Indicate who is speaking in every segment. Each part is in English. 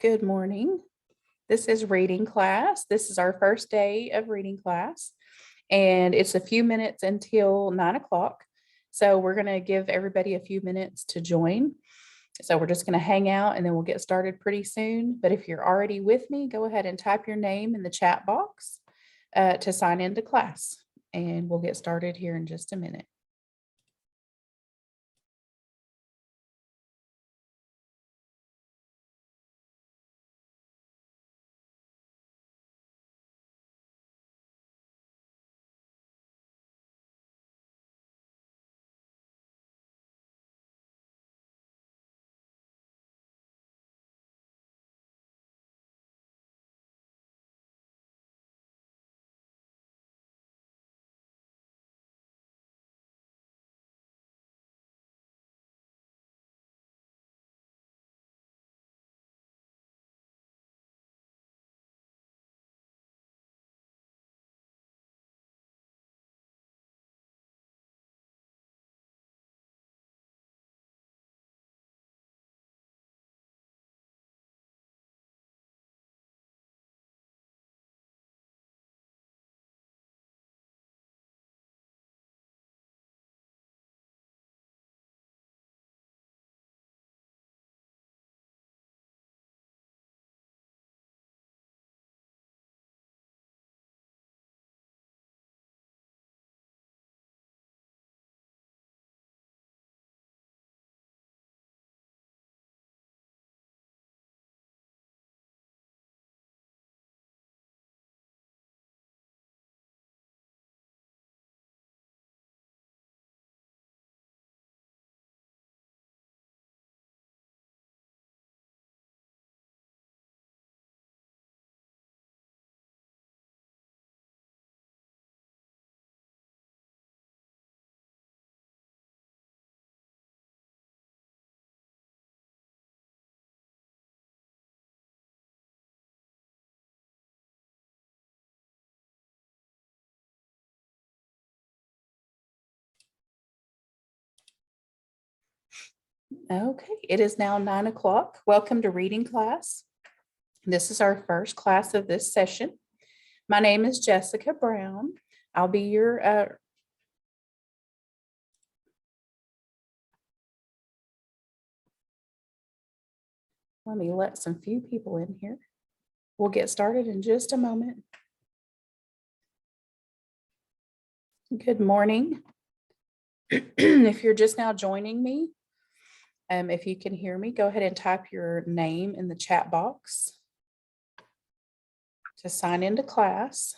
Speaker 1: Good morning. This is reading class. This is our first day of reading class, and it's a few minutes until 9 o'clock. So we're going to give everybody a few minutes to join. So we're just going to hang out and then we'll get started pretty soon. But if you're already with me, go ahead and type your name in the chat box to sign into class, and we'll get started here in just a minute. Okay, it is now 9 o'clock. Welcome to reading class. This is our first class of this session. My name is Jessica Brown. I'll be your let me let some few people in here. We'll get started in just a moment. Good morning. If you're just now joining me, if you can hear me, go ahead and type your name in the chat box to sign into class.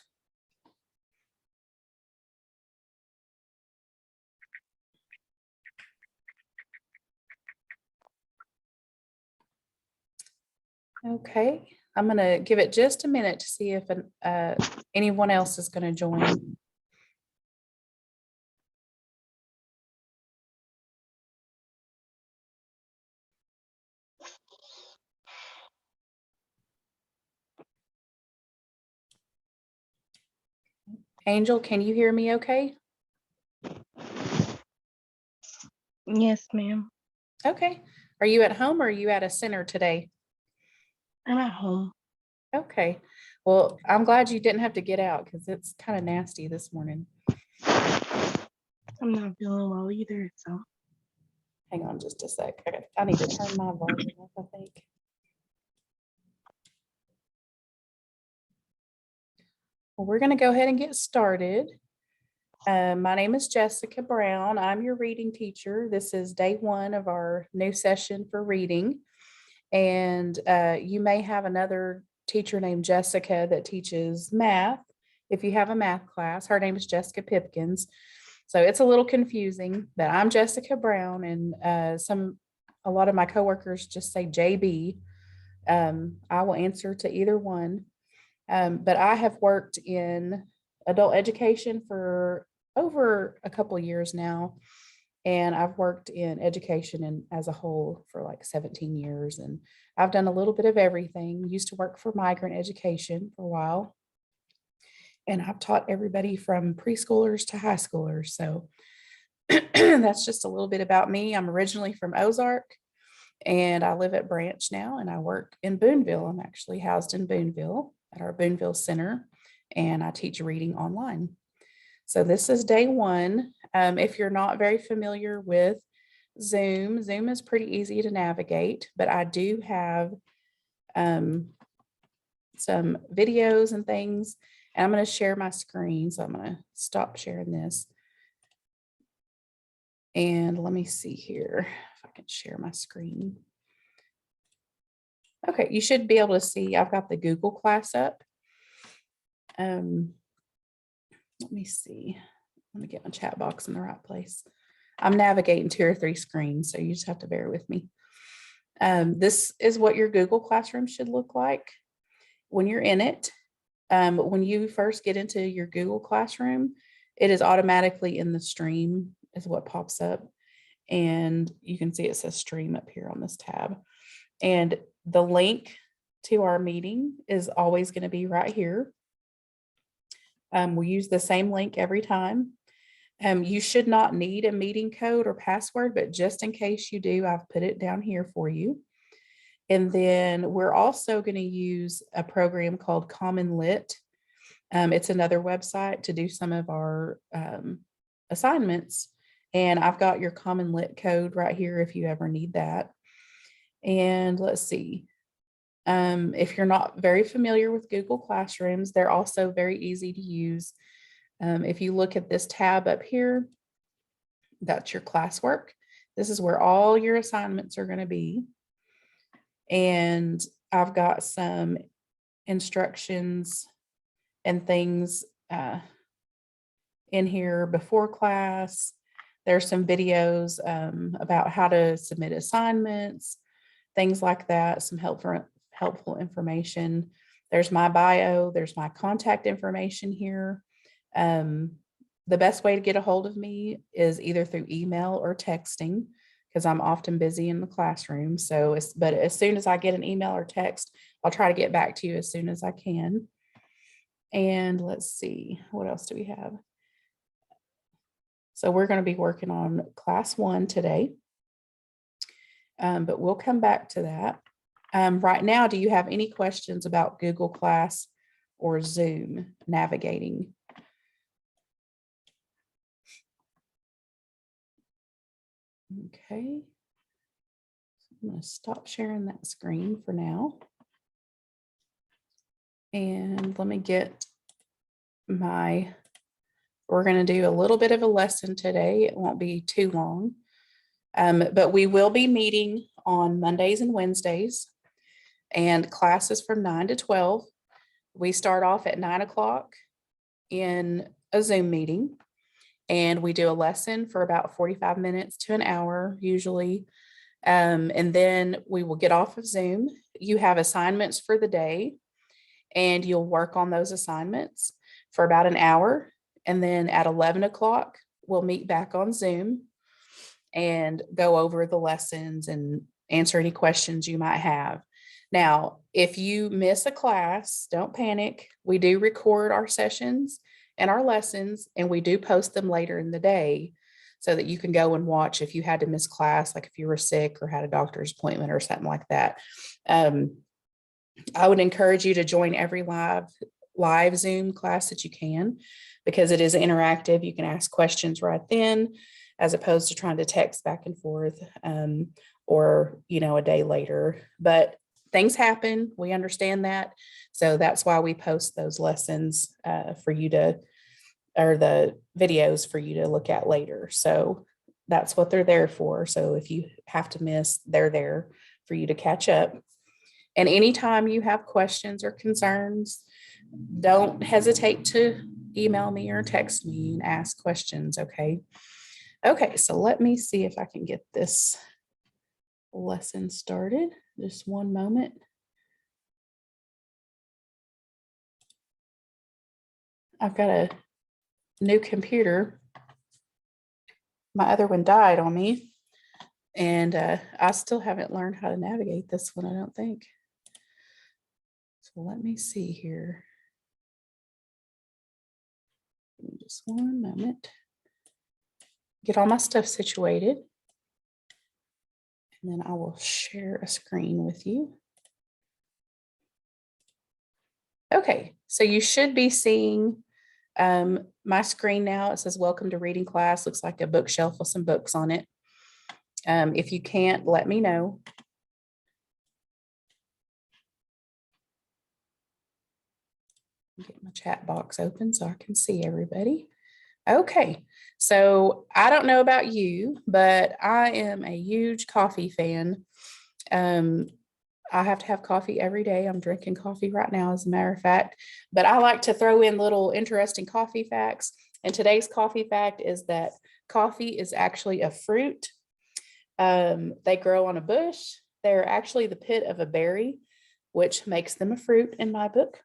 Speaker 1: Okay, I'm going to give it just a minute to see if anyone else is going to join. Angel, can you hear me okay?
Speaker 2: Yes, ma'am.
Speaker 1: Okay. Are you at home or are you at a center today?
Speaker 2: I'm at home.
Speaker 1: Okay. Well, I'm glad you didn't have to get out because it's kind of nasty this morning.
Speaker 2: I'm not feeling well either, so.
Speaker 1: Hang on just a sec. I need to turn my volume up, I think. Well, we're going to go ahead and get started. My name is Jessica Brown. I'm your reading teacher. This is day one of our new session for reading. And you may have another teacher named Jessica that teaches math. If you have a math class, her name is Jessica Pipkins. So it's a little confusing, but I'm Jessica Brown, and a lot of my coworkers just say JB. I will answer to either one. But I have worked in adult education for over a couple of years now. And I've worked in education and as a whole for like 17 years. And I've done a little bit of everything. Used to work for migrant education for a while. And I've taught everybody from preschoolers to high schoolers. So that's just a little bit about me. I'm originally from Ozark, and I live at Branch now, and I work in Boonville. I'm actually housed in Boonville at our Boonville Center, and I teach reading online. So this is day one. If you're not very familiar with Zoom, Zoom is pretty easy to navigate, but I do have some videos and things, and I'm going to share my screen. So I'm going to stop sharing this. And let me see here if I can share my screen. Okay, you should be able to see I've got the Google Class up. Let me see. Let me get my chat box in the right place. I'm navigating 2 or 3 screens, so you just have to bear with me. This is what your Google Classroom should look like when you're in it. When you first get into your Google Classroom, it is automatically in the stream is what pops up. And you can see it says stream up here on this tab. And the link to our meeting is always going to be right here. We use the same link every time. You should not need a meeting code or password, but just in case you do, I've put it down here for you. And then we're also going to use a program called Common Lit. It's another website to do some of our assignments. And I've got your Common Lit code right here if you ever need that. And let's see. If you're not very familiar with Google Classrooms, they're also very easy to use. If you look at this tab up here, that's your classwork. This is where all your assignments are going to be. And I've got some instructions and things in here before class. There's some videos about how to submit assignments, things like that, some helpful information. There's my bio, there's my contact information here. The best way to get a hold of me is either through email or texting, because I'm often busy in the classroom. But as soon as I get an email or text, I'll try to get back to you as soon as I can. And let's see, what else do we have? So we're going to be working on class 1 today, but we'll come back to that. Right now, do you have any questions about Google Class or Zoom navigating? Okay. I'm going to stop sharing that screen for now. And let me get we're going to do a little bit of a lesson today. It won't be too long, but we will be meeting on Mondays and Wednesdays, and classes from 9 to 12. We start off at 9 o'clock in a Zoom meeting, and we do a lesson for about 45 minutes to an hour usually. And then we will get off of Zoom. You have assignments for the day, and you'll work on those assignments for about an hour. And then at 11 o'clock, we'll meet back on Zoom and go over the lessons and answer any questions you might have. Now, if you miss a class, don't panic. We do record our sessions and our lessons, and we do post them later in the day so that you can go and watch if you had to miss class, like if you were sick or had a doctor's appointment or something like that. I would encourage you to join every live Zoom class that you can, because it is interactive. You can ask questions right then, as opposed to trying to text back and forth or, a day later. But things happen. We understand that. So that's why we post those lessons for you to, or the videos for you to look at later. So that's what they're there for. So if you have to miss, they're there for you to catch up. And anytime you have questions or concerns, don't hesitate to email me or text me and ask questions, okay? Okay, so let me see if I can get this lesson started. Just one moment. I've got a new computer. My other one died on me, and I still haven't learned how to navigate this one, I don't think. So let me see here. Just one moment. Get all my stuff situated. And then I will share a screen with you. Okay, so you should be seeing my screen now. It says welcome to reading class. Looks like a bookshelf with some books on it. If you can't, let me know. Get my chat box open so I can see everybody. Okay, so I don't know about you, but I am a huge coffee fan. I have to have coffee every day. I'm drinking coffee right now, as a matter of fact, but I like to throw in little interesting coffee facts. And today's coffee fact is that coffee is actually a fruit. They grow on a bush. They're actually the pit of a berry, which makes them a fruit in my book.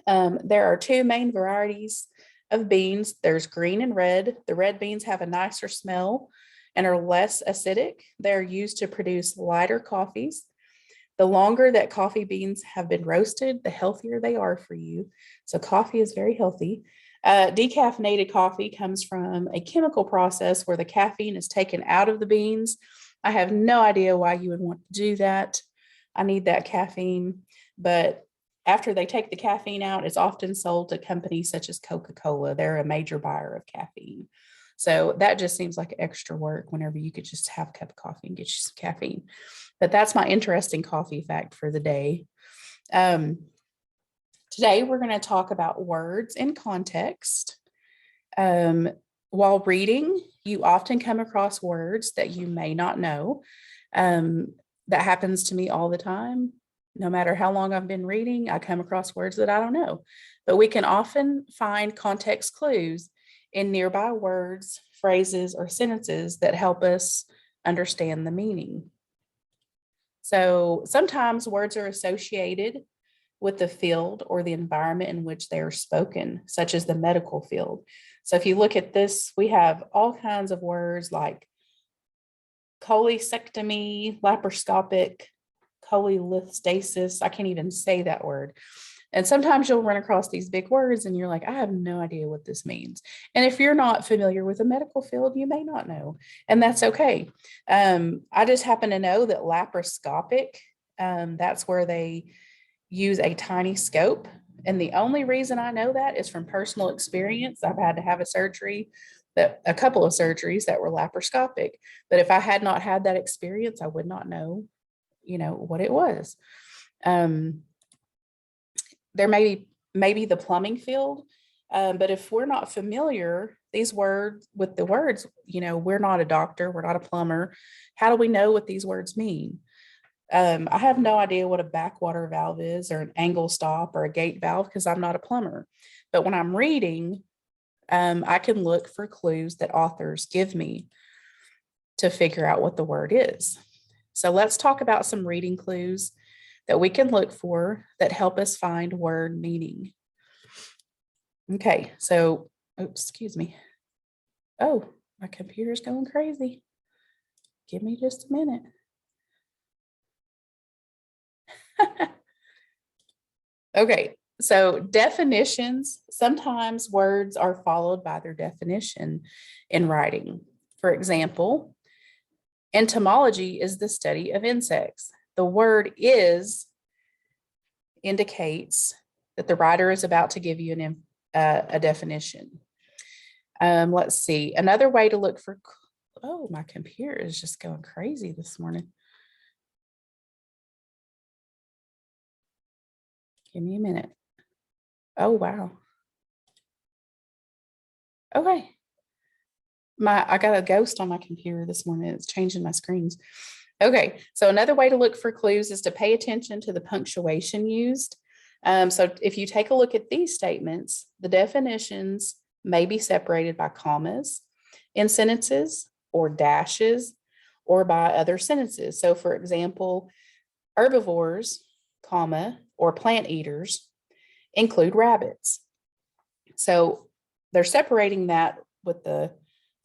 Speaker 1: There are two main varieties of beans. There's green and red. The red beans have a nicer smell and are less acidic. They're used to produce lighter coffees. The longer that coffee beans have been roasted, the healthier they are for you. So coffee is very healthy. Decaffeinated coffee comes from a chemical process where the caffeine is taken out of the beans. I have no idea why you would want to do that. I need that caffeine, but after they take the caffeine out, it's often sold to companies such as Coca-Cola. They're a major buyer of caffeine. So that just seems like extra work whenever you could just have a cup of coffee and get you some caffeine. But that's my interesting coffee fact for the day. Today, we're going to talk about words in context. While reading, you often come across words that you may not know. That happens to me all the time. No matter how long I've been reading, I come across words that I don't know. But we can often find context clues in nearby words, phrases, or sentences that help us understand the meaning. So sometimes words are associated with the field or the environment in which they are spoken, such as the medical field. So if you look at this, we have all kinds of words like cholecystectomy, laparoscopic, cholecystectomy. I can't even say that word. And sometimes you'll run across these big words and you're like, I have no idea what this means. And if you're not familiar with the medical field, you may not know, and that's okay. I just happen to know that laparoscopic, that's where they use a tiny scope. And the only reason I know that is from personal experience. I've had to have a couple of surgeries that were laparoscopic. But if I had not had that experience, I would not know, what it was. There may be the plumbing field, but if we're not familiar with the words, we're not a doctor, we're not a plumber. How do we know what these words mean? I have no idea what a backwater valve is, or an angle stop, or a gate valve, because I'm not a plumber. But when I'm reading, I can look for clues that authors give me to figure out what the word is. So let's talk about some reading clues that we can look for that help us find word meaning. Okay, so, excuse me. Oh, my computer's going crazy. Give me just a minute. Okay, so definitions. Sometimes words are followed by their definition in writing. For example, entomology is the study of insects. The word is indicates that the writer is about to give you a definition. Let's see. Another way to look for, oh, my computer is just going crazy this morning. Give me a minute. Oh, wow. Okay. I got a ghost on my computer this morning. It's changing my screens. Okay, so another way to look for clues is to pay attention to the punctuation used. So if you take a look at these statements, the definitions may be separated by commas in sentences, or dashes, or by other sentences. So for example, herbivores, comma, or plant eaters include rabbits. So they're separating that with the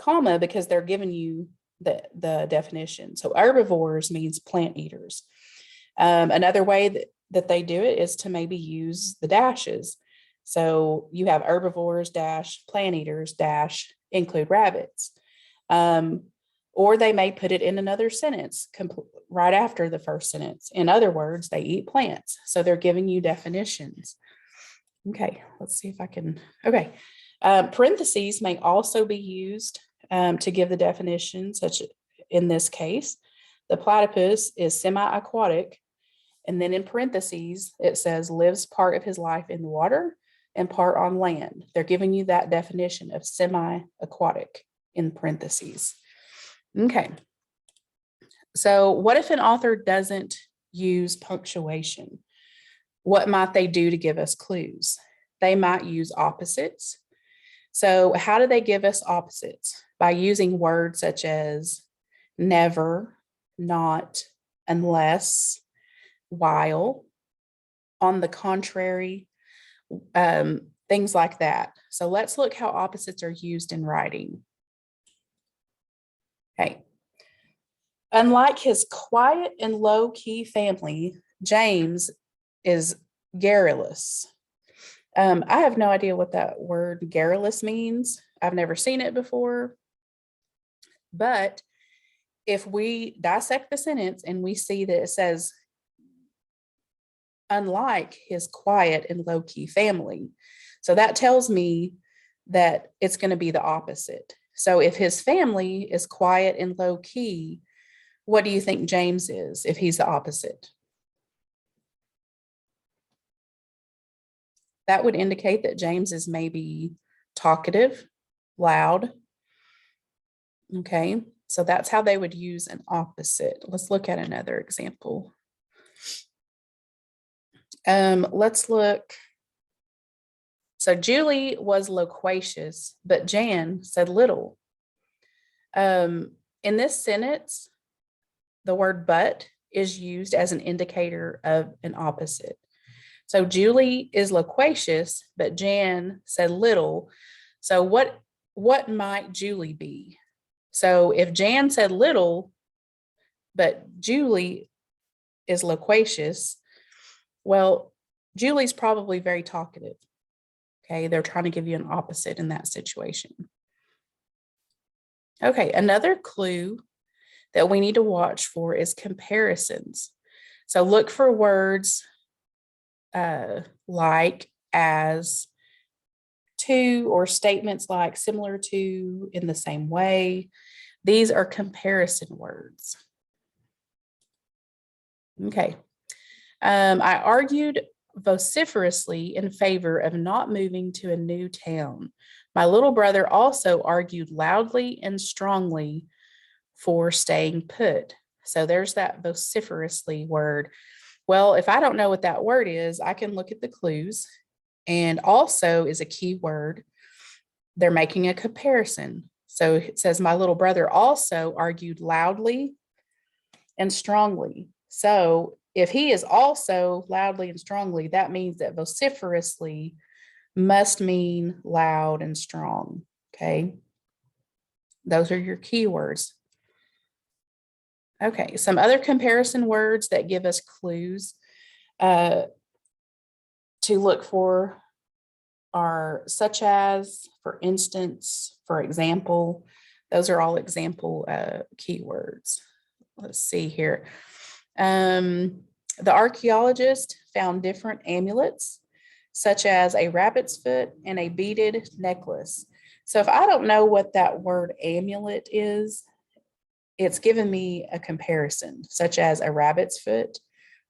Speaker 1: comma because they're giving you the definition. So herbivores means plant eaters. Another way that they do it is to maybe use the dashes. So you have herbivores dash, plant eaters dash, include rabbits. Or they may put it in another sentence right after the first sentence. In other words, they eat plants. So they're giving you definitions. Okay, let's see if I can. Okay. Parentheses may also be used to give the definition, such in this case, the platypus is semi-aquatic. And then in parentheses, it says lives part of his life in water and part on land. They're giving you that definition of semi-aquatic in parentheses. Okay. So what if an author doesn't use punctuation? What might they do to give us clues? They might use opposites. So how do they give us opposites? By using words such as never, not, unless, while, on the contrary, things like that. So let's look how opposites are used in writing. Okay. Unlike his quiet and low-key family, James is garrulous. I have no idea what that word garrulous means. I've never seen it before. But if we dissect the sentence and we see that it says, unlike his quiet and low-key family, so that tells me that it's going to be the opposite. So if his family is quiet and low-key, what do you think James is if he's the opposite? That would indicate that James is maybe talkative, loud. Okay, so that's how they would use an opposite. Let's look at another example. Let's look. So Julie was loquacious, but Jan said little. In this sentence, the word but is used as an indicator of an opposite. So Julie is loquacious, but Jan said little. So what might Julie be? So if Jan said little, but Julie is loquacious, well, Julie's probably very talkative. Okay, they're trying to give you an opposite in that situation. Okay, another clue that we need to watch for is comparisons. So look for words like, as, to, or statements like similar to, in the same way. These are comparison words. Okay. I argued vociferously in favor of not moving to a new town. My little brother also argued loudly and strongly for staying put. So there's that vociferously word. Well, if I don't know what that word is, I can look at the clues, and also is a key word. They're making a comparison. So it says, my little brother also argued loudly and strongly. So if he is also loudly and strongly, that means that vociferously must mean loud and strong. Okay. Those are your keywords. Okay, some other comparison words that give us clues to look for are such as, for instance, for example. Those are all example keywords. Let's see here. The archaeologist found different amulets, such as a rabbit's foot and a beaded necklace. So if I don't know what that word amulet is, it's given me a comparison, such as a rabbit's foot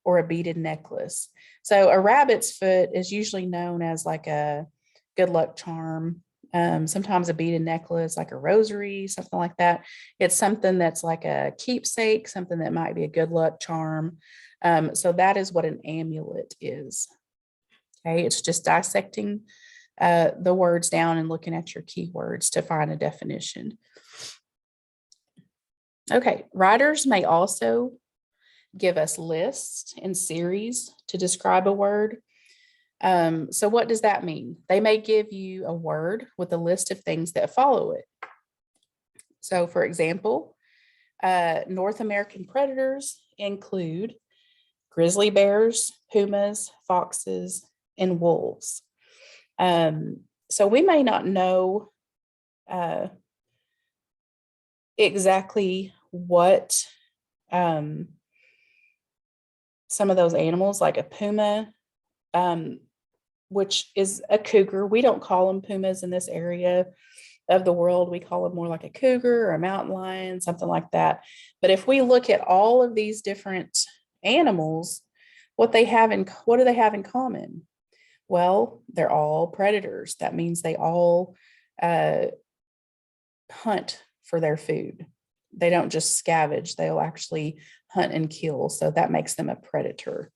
Speaker 1: or a beaded necklace. So a rabbit's foot is usually known as like a good luck charm. Sometimes a beaded necklace, like a rosary, something like that. It's something that's like a keepsake, something that might be a good luck charm. So that is what an amulet is. Okay, it's just dissecting the words down and looking at your keywords to find a definition. Okay, writers may also give us lists and series to describe a word. So what does that mean? They may give you a word with a list of things that follow it. So for example, North American predators include grizzly bears, pumas, foxes, and wolves. So we may not know exactly what um, some of those animals, like a puma, um, which is a cougar. We don't call them pumas in this area of the world. We call them more like a cougar or a mountain lion, something like that. But if we look at all of these different animals, what do they have in common? Well, they're all predators. That means they all uh, hunt for their food. They don't just scavenge, they'll actually hunt and kill. So that makes them a predator.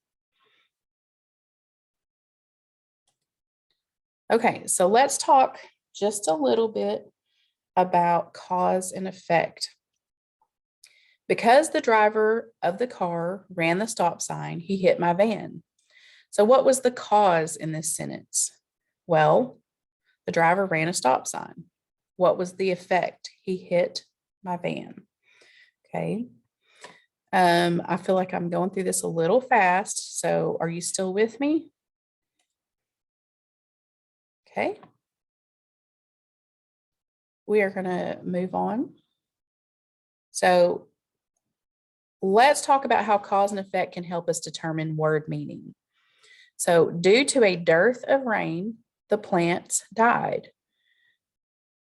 Speaker 1: Okay, so let's talk just a little bit about cause and effect. Because the driver of the car ran the stop sign, he hit my van. So, what was the cause in this sentence? Well, the driver ran a stop sign. What was the effect? He hit my van. Okay. I feel like I'm going through this a little fast. So, are you still with me? Okay. We are going to move on. So, let's talk about how cause and effect can help us determine word meaning. So, due to a dearth of rain, the plants died.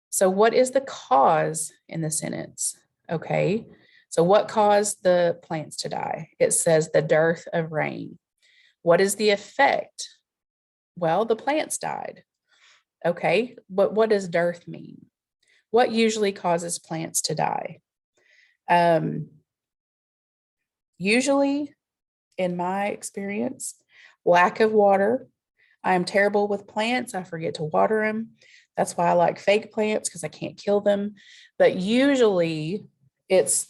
Speaker 1: So, what is the cause in the sentence? Okay. So, what caused the plants to die? It says the dearth of rain. What is the effect? Well, the plants died. Okay. But what does dearth mean? What usually causes plants to die? Um, Usually, in my experience, lack of water. I am terrible with plants. I forget to water them. That's why I like fake plants because I can't kill them. But usually it's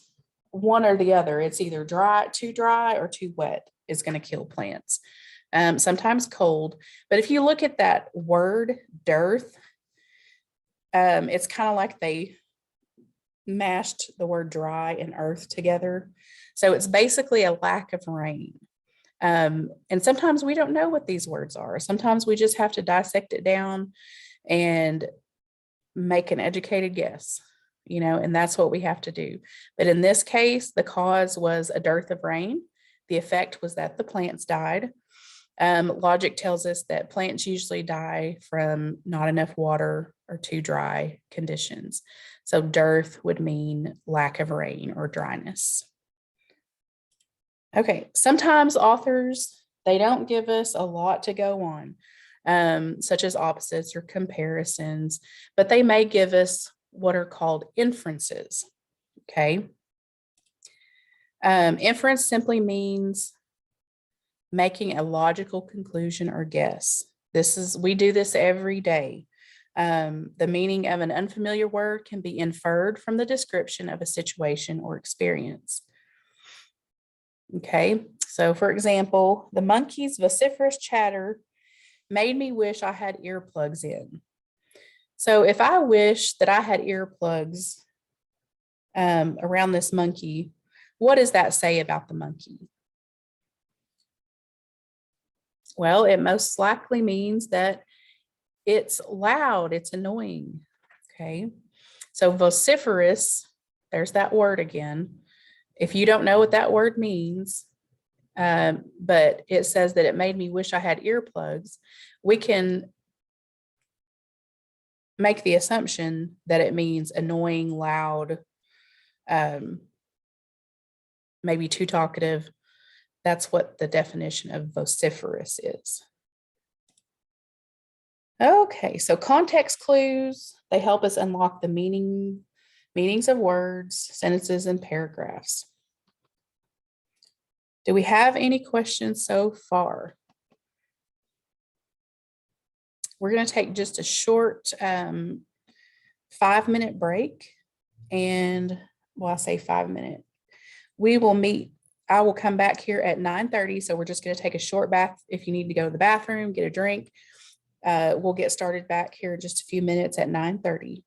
Speaker 1: one or the other. It's either too dry or too wet is going to kill plants. Sometimes cold. But if you look at that word dearth, it's kind of like they mashed the word dry and earth together. So it's basically a lack of rain. And sometimes we don't know what these words are. Sometimes we just have to dissect it down and make an educated guess, and that's what we have to do. But in this case, the cause was a dearth of rain. The effect was that the plants died. Logic tells us that plants usually die from not enough water or too dry conditions. So dearth would mean lack of rain or dryness. Okay, sometimes authors, they don't give us a lot to go on, such as opposites or comparisons, but they may give us what are called inferences. Okay. Inference simply means making a logical conclusion or guess. We do this every day. The meaning of an unfamiliar word can be inferred from the description of a situation or experience. Okay, so for example, the monkey's vociferous chatter made me wish I had earplugs in. So if I wish that I had earplugs around this monkey, what does that say about the monkey? Well, it most likely means that it's loud, it's annoying. Okay, so vociferous, there's that word again. If you don't know what that word means, but it says that it made me wish I had earplugs, we can make the assumption that it means annoying, loud, maybe too talkative. That's what the definition of vociferous is. Okay, so context clues, they help us unlock the meanings of words, sentences, and paragraphs. Do we have any questions so far? We're going to take just a short 5-minute break. And well, I say 5 minute. We will meet. I will come back here at 9:30. So we're just going to take a short bath. If you need to go to the bathroom, get a drink. We'll get started back here in just a few minutes at 9:30.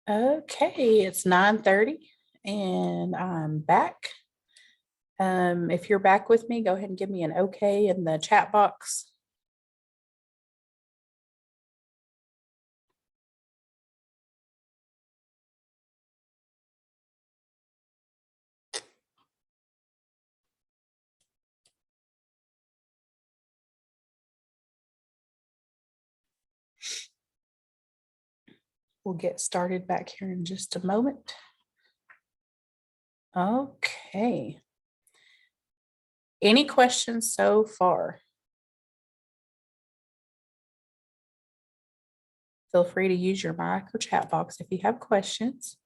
Speaker 1: Okay, it's 9:30 and I'm back. If you're back with me, go ahead and give me an okay in the chat box. We'll get started back here in just a moment. Okay. Any questions so far? Feel free to use your mic or chat box if you have questions.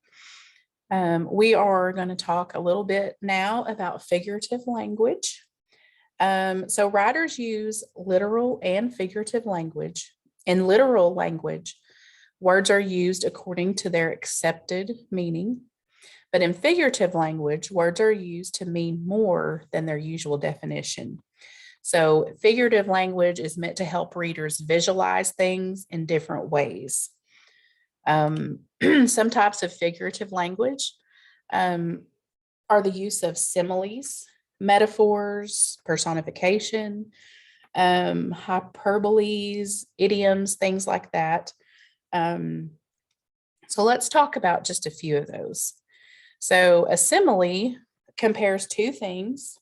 Speaker 1: We are going to talk a little bit now about figurative language. So writers use literal and figurative language. In literal language, words are used according to their accepted meaning. But in figurative language, words are used to mean more than their usual definition. So figurative language is meant to help readers visualize things in different ways. Some types of figurative language are the use of similes, metaphors, personification, hyperboles, idioms, things like that. So let's talk about just a few of those. So a simile compares two things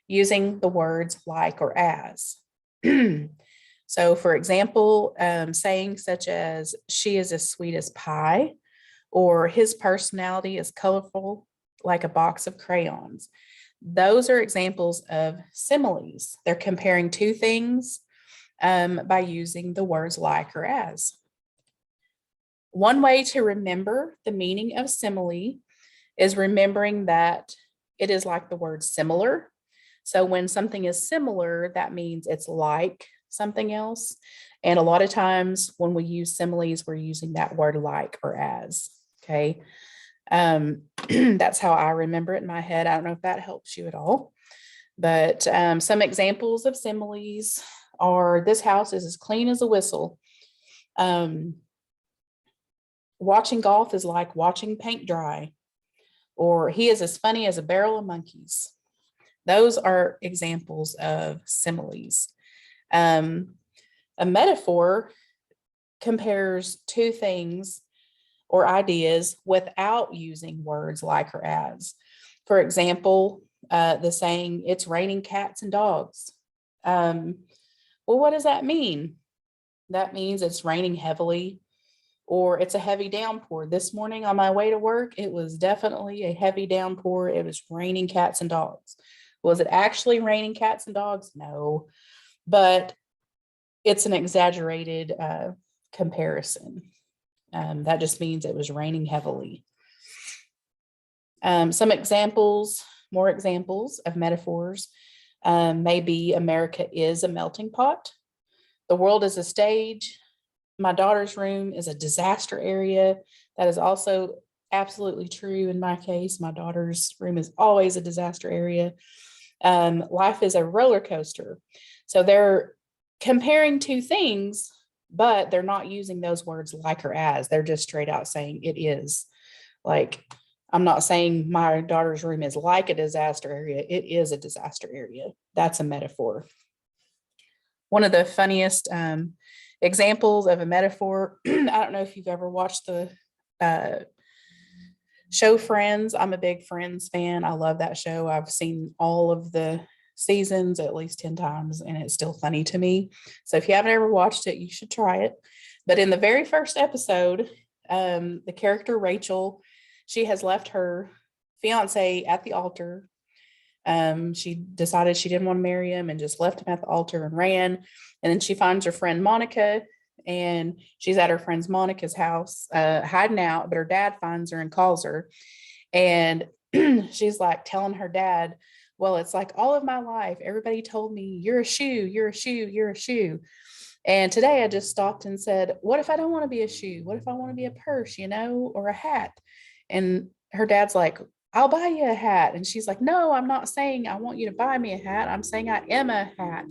Speaker 1: using the words like or as. So for example, saying such as she is as sweet as pie, or his personality is colorful like a box of crayons. Those are examples of similes. They're comparing two things by using the words like or as. One way to remember the meaning of simile is remembering that it is like the word similar. So when something is similar, that means it's like something else. And a lot of times when we use similes, we're using that word like or as. Okay. That's how I remember it in my head. I don't know if that helps you at all. But some examples of similes are this house is as clean as a whistle. Watching golf is like watching paint dry, or he is as funny as a barrel of monkeys. Those are examples of similes. A metaphor compares two things or ideas without using words like or as. For example, the saying, it's raining cats and dogs. Well, what does that mean? That means it's raining heavily, or it's a heavy downpour. This morning on my way to work, it was definitely a heavy downpour. It was raining cats and dogs. Was it actually raining cats and dogs? No, but it's an exaggerated comparison. That just means it was raining heavily. Some examples, more examples of metaphors may be America is a melting pot. The world is a stage. My daughter's room is a disaster area. That is also absolutely true in my case. My daughter's room is always a disaster area. Life is a roller coaster. So they're comparing two things, but they're not using those words like or as. They're just straight out saying it is. Like, I'm not saying my daughter's room is like a disaster area. It is a disaster area. That's a metaphor. One of the funniest examples of a metaphor, I don't know if you've ever watched the show Friends. I'm a big Friends fan. I love that show. I've seen all of the seasons at least 10 times, and it's still funny to me. So if you haven't ever watched it, you should try it. But in the very first episode, the character Rachel, she has left her fiance at the altar. She decided she didn't want to marry him and just left him at the altar and ran. And then she finds her friend Monica, and she's at her friend's Monica's house, hiding out, but her dad finds her and calls her. And she's like telling her dad, well, it's like all of my life, everybody told me, you're a shoe, you're a shoe, you're a shoe. And today I just stopped and said, what if I don't want to be a shoe? What if I want to be a purse, or a hat? And her dad's like, I'll buy you a hat. And she's like, no, I'm not saying I want you to buy me a hat. I'm saying I am a hat.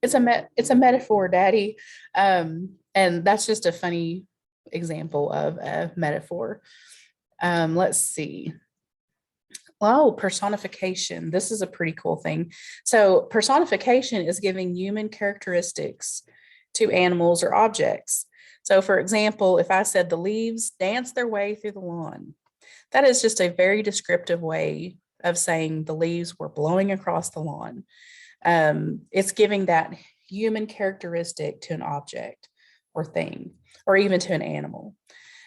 Speaker 1: It's a metaphor, Daddy. And that's just a funny example of a metaphor. Let's see. Oh, personification. This is a pretty cool thing. So personification is giving human characteristics to animals or objects. So for example, if I said the leaves dance their way through the lawn, that is just a very descriptive way of saying the leaves were blowing across the lawn. It's giving that human characteristic to an object or thing, or even to an animal.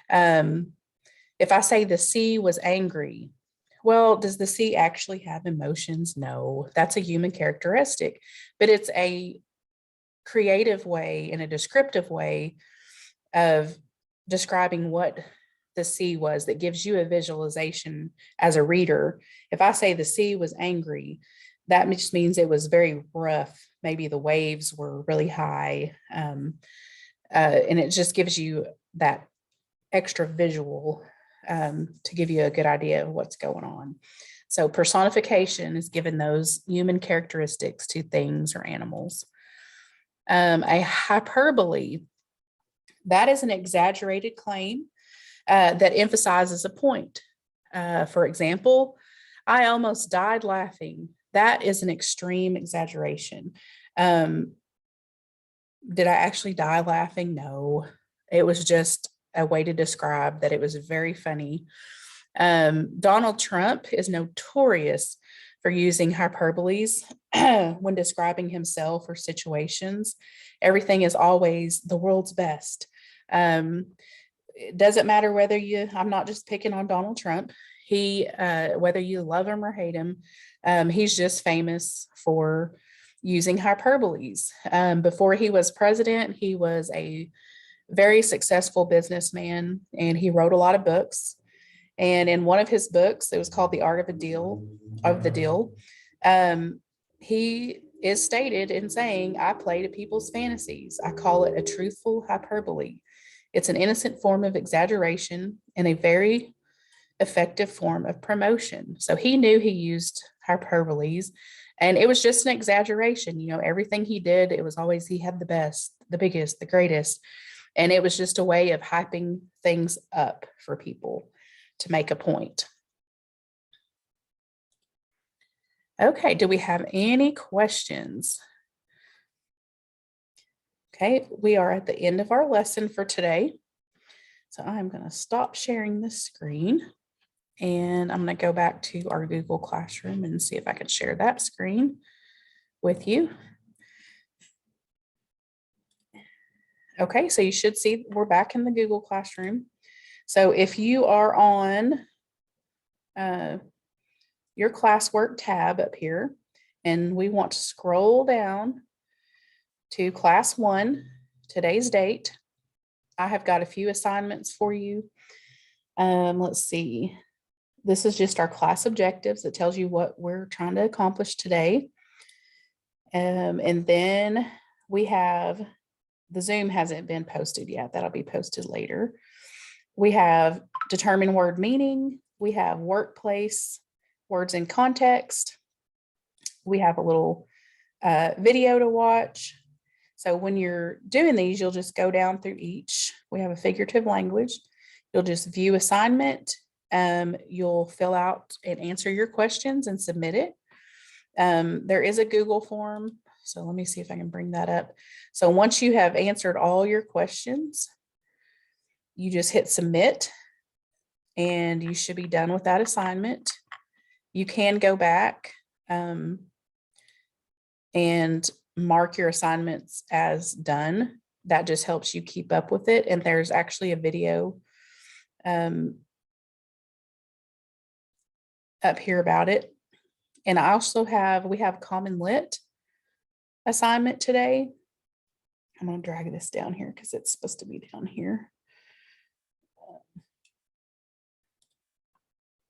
Speaker 1: If I say the sea was angry, well, does the sea actually have emotions? No, that's a human characteristic, but it's a creative way and a descriptive way of describing what the sea was that gives you a visualization as a reader. If I say the sea was angry, that just means it was very rough. Maybe the waves were really high. And it just gives you that extra visual to give you a good idea of what's going on. So personification is given those human characteristics to things or animals. A hyperbole, that is an exaggerated claim that emphasizes a point. For example, I almost died laughing. That is an extreme exaggeration. Did I actually die laughing? No, it was just a way to describe that it was very funny. Donald Trump is notorious for using hyperboles when describing himself or situations. Everything is always the world's best. It doesn't matter whether I'm not just picking on Donald Trump. Whether you love him or hate him, he's just famous for using hyperboles. Before he was president, he was a very successful businessman, and he wrote a lot of books. And in one of his books, it was called The Art of the Deal. He is stated in saying, I play to people's fantasies. I call it a truthful hyperbole. It's an innocent form of exaggeration and a very effective form of promotion. So he knew he used hyperboles, and it was just an exaggeration. Everything he did, it was always he had the best, the biggest, the greatest. And it was just a way of hyping things up for people to make a point. Okay, do we have any questions? Okay, we are at the end of our lesson for today. So I'm going to stop sharing this screen, and I'm going to go back to our Google Classroom and see if I can share that screen with you. Okay, so you should see we're back in the Google Classroom. So if you are on your classwork tab up here, and we want to scroll down to class 1, today's date, I have got a few assignments for you. Let's see. This is just our class objectives. It tells you what we're trying to accomplish today. And then we have the Zoom hasn't been posted yet. That'll be posted later. We have determine word meaning. We have workplace, words in context. We have a little video to watch. So when you're doing these, you'll just go down through each. We have a figurative language. You'll just view assignment. You'll fill out and answer your questions and submit it. There is a Google form. So let me see if I can bring that up. So once you have answered all your questions, you just hit submit, and you should be done with that assignment. You can go back and mark your assignments as done. That just helps you keep up with it. And there's actually a video up here about it. And I also we have Common Lit assignment today. I'm going to drag this down here because it's supposed to be down here.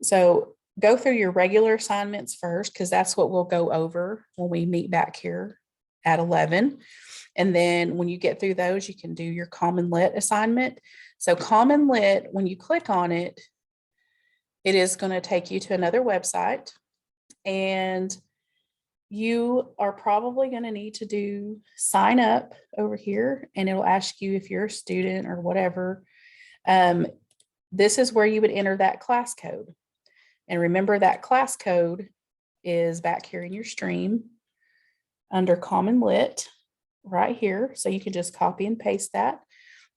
Speaker 1: So go through your regular assignments first, because that's what we'll go over when we meet back here at 11. And then when you get through those, you can do your Common Lit assignment. So Common Lit, when you click on it, it is going to take you to another website, and you are probably going to need to sign up over here, and it'll ask you if you're a student or whatever. This is where you would enter that class code. And remember that class code is back here in your stream under Common Lit right here. So you can just copy and paste that.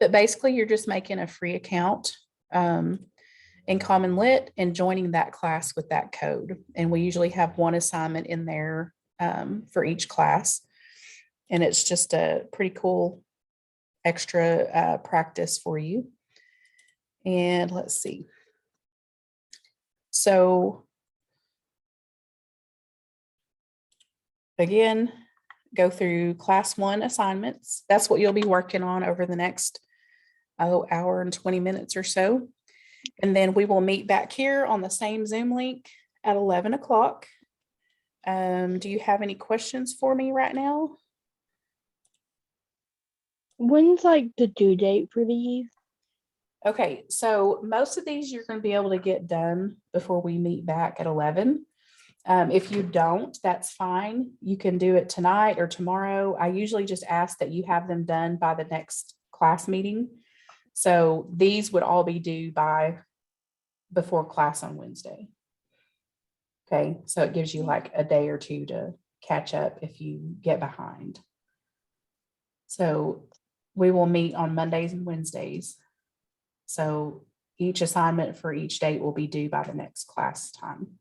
Speaker 1: But basically you're just making a free account in Common Lit and joining that class with that code. And we usually have one assignment in there for each class. And it's just a pretty cool extra practice for you. And let's see. So again, go through class 1 assignments. That's what you'll be working on over the next hour and 20 minutes or so. And then we will meet back here on the same Zoom link at 11 o'clock. Do you have any questions for me right now?
Speaker 2: When's like the due date for these?
Speaker 1: Okay, so most of these you're going to be able to get done before we meet back at 11. If you don't, that's fine. You can do it tonight or tomorrow. I usually just ask that you have them done by the next class meeting. So these would all be due by before class on Wednesday. Okay, so it gives you like a day or two to catch up if you get behind. So we will meet on Mondays and Wednesdays. So each assignment for each date will be due by the next class time.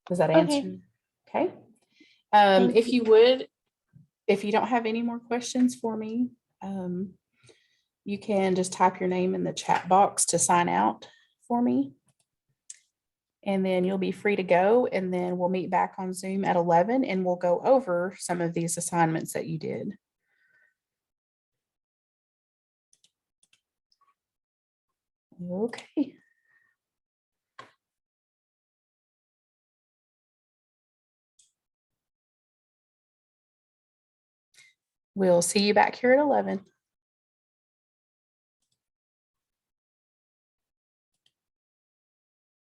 Speaker 1: Does that answer? Okay. If you would, if you don't have any more questions for me, you can just type your name in the chat box to sign out for me. And then you'll be free to go. And then we'll meet back on Zoom at 11 and we'll go over some of these assignments that you did. Okay. We'll see you back here at 11.